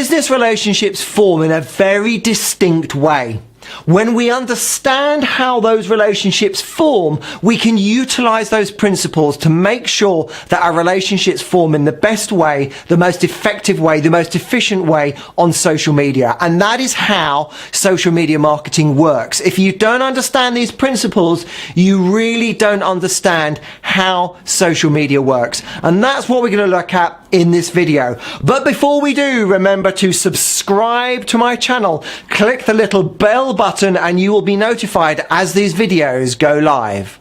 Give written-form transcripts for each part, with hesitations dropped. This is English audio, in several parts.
Business relationships form in a very distinct way. When we understand how those relationships form, we can utilize those principles to make sure that our relationships form in the best way, the most effective way, the most efficient way on social media. And that is how social media marketing works. If you don't understand these principles, you really don't understand how social media works. And that's what we're going to look at in this video. But before we do, remember to subscribe to my channel, click the little bell button, and you will be notified as these videos go live.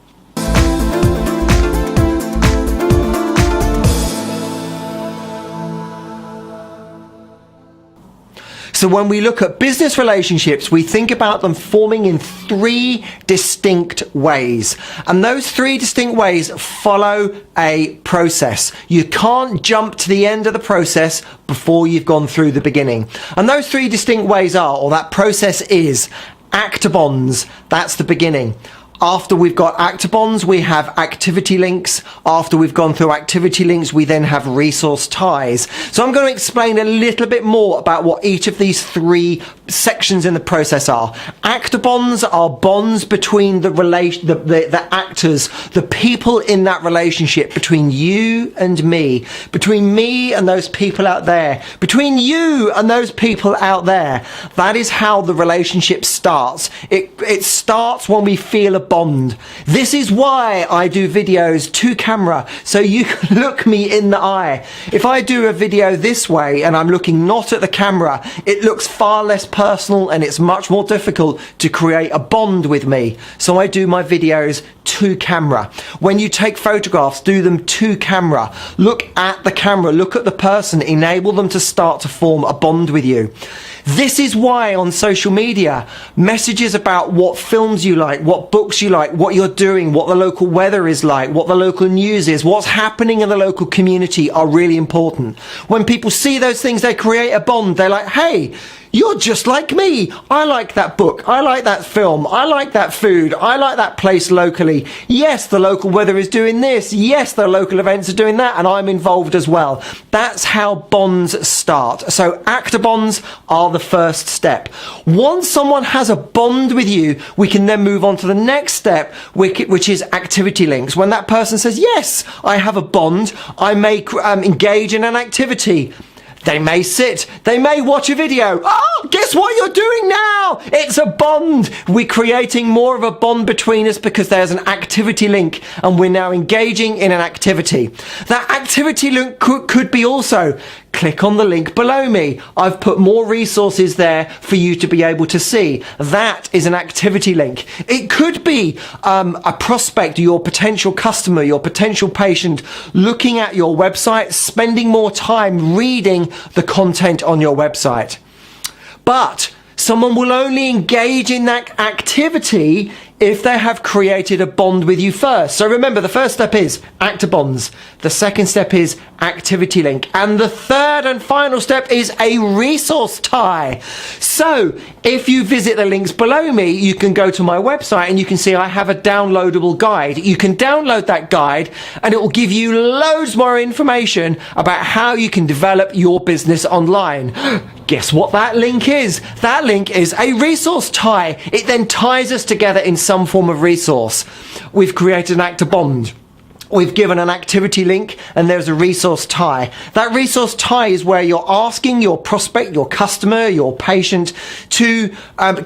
So when we look at business relationships, we think about them forming in three distinct ways. And those three distinct ways follow a process. You can't jump to the end of the process before you've gone through the beginning. And those three distinct ways are, or that process is, actor bonds. That's the beginning. After we've got actor bonds, we have activity links. After we've gone through activity links, we then have resource ties. So I'm going to explain a little bit more about what each of these three sections in the process are. Actor bonds are bonds between the actors, the people in that relationship, between you and me, between me and those people out there, between you and those people out there. That is how the relationship starts. It starts when we feel a bond. This is why I do videos to camera, so you can look me in the eye. If I do a video this way and I'm looking not at the camera, it looks far less personal and it's much more difficult to create a bond with me. So I do my videos to camera. When you take photographs, do them to camera. Look at the camera, look at the person, enable them to start to form a bond with you. This is why on social media, messages about what films you like, what books you like, what you're doing, what the local weather is like, what the local news is, what's happening in the local community are really important. When people see those things, they create a bond. They're like, hey, you're just like me. I like that book. I like that film. I like that food. I like that place locally. Yes, the local weather is doing this. Yes, the local events are doing that, and I'm involved as well. That's how bonds start. So actor bonds are the first step. Once someone has a bond with you, we can then move on to the next step, which is activity links. When that person says, yes, I have a bond, I may engage in an activity. They may sit, they may watch a video. Oh, guess what you're doing now? It's a bond. We're creating more of a bond between us because there's an activity link and we're now engaging in an activity. That activity link could be also, click on the link below me. I've put more resources there for you to be able to see. That is an activity link. It could be a prospect, your potential customer, your potential patient, looking at your website, spending more time reading the content on your website. But someone will only engage in that activity if they have created a bond with you first. So remember, the first step is actor bonds. The second step is activity link. And the third and final step is a resource tie. So if you visit the links below me, you can go to my website and you can see I have a downloadable guide. You can download that guide and it will give you loads more information about how you can develop your business online. Guess what that link is? That link is a resource tie. It then ties us together in some form of resource. We've created an actor bond. We've given an activity link and there's a resource tie. That resource tie is where you're asking your prospect, your customer, your patient to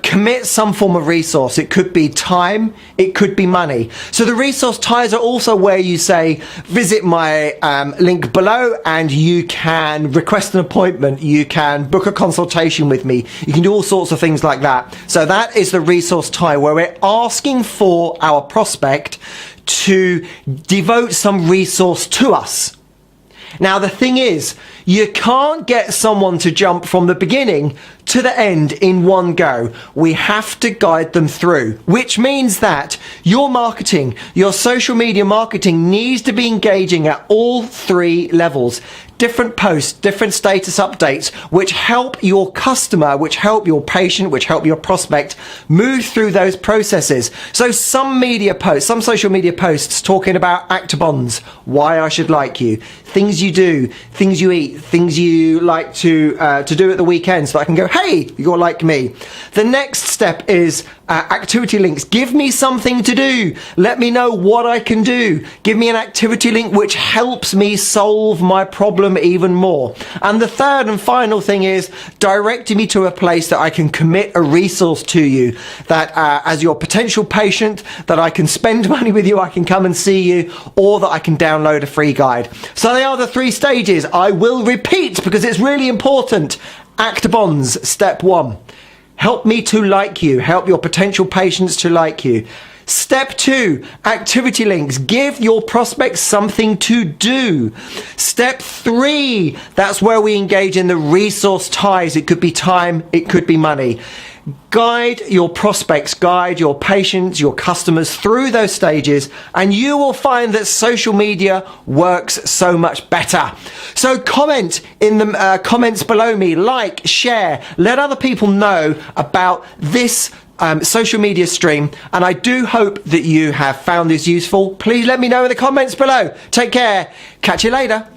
commit some form of resource. It could be time, it could be money. So the resource ties are also where you say, visit my link below and you can request an appointment, you can book a consultation with me, you can do all sorts of things like that. So that is the resource tie where we're asking for our prospect to devote some resource to us. Now the thing is, you can't get someone to jump from the beginning to the end in one go. We have to guide them through, which means that your marketing, your social media marketing needs to be engaging at all three levels. different posts, different status updates, which help your customer, which help your patient, which help your prospect move through those processes. So some media posts, some social media posts talking about actor bonds, why I should like you, things you do, things you eat, things you like to do at the weekend, so I can go, hey, you're like me. The next step is activity links. Give me something to do. Let me know what I can do. Give me an activity link which helps me solve my problem even more. And the third and final thing is directing me to a place that I can commit a resource to you, that as your potential patient, that I can spend money with you, I can come and see you, or that I can download a free guide. So they are the 3 stages. I will repeat because it's really important. Act bonds, step 1. Help me to like you. Help your potential patients to like you. Step 2, activity links. Give your prospects something to do. Step 3, that's where we engage in the resource ties. It could be time, it could be money. Guide your prospects, guide your patients, your customers through those stages, and you will find that social media works so much better. So comment in the comments below me, like, share, let other people know about this social media stream, and I do hope that you have found this useful. Please let me know in the comments below. Take care. Catch you later.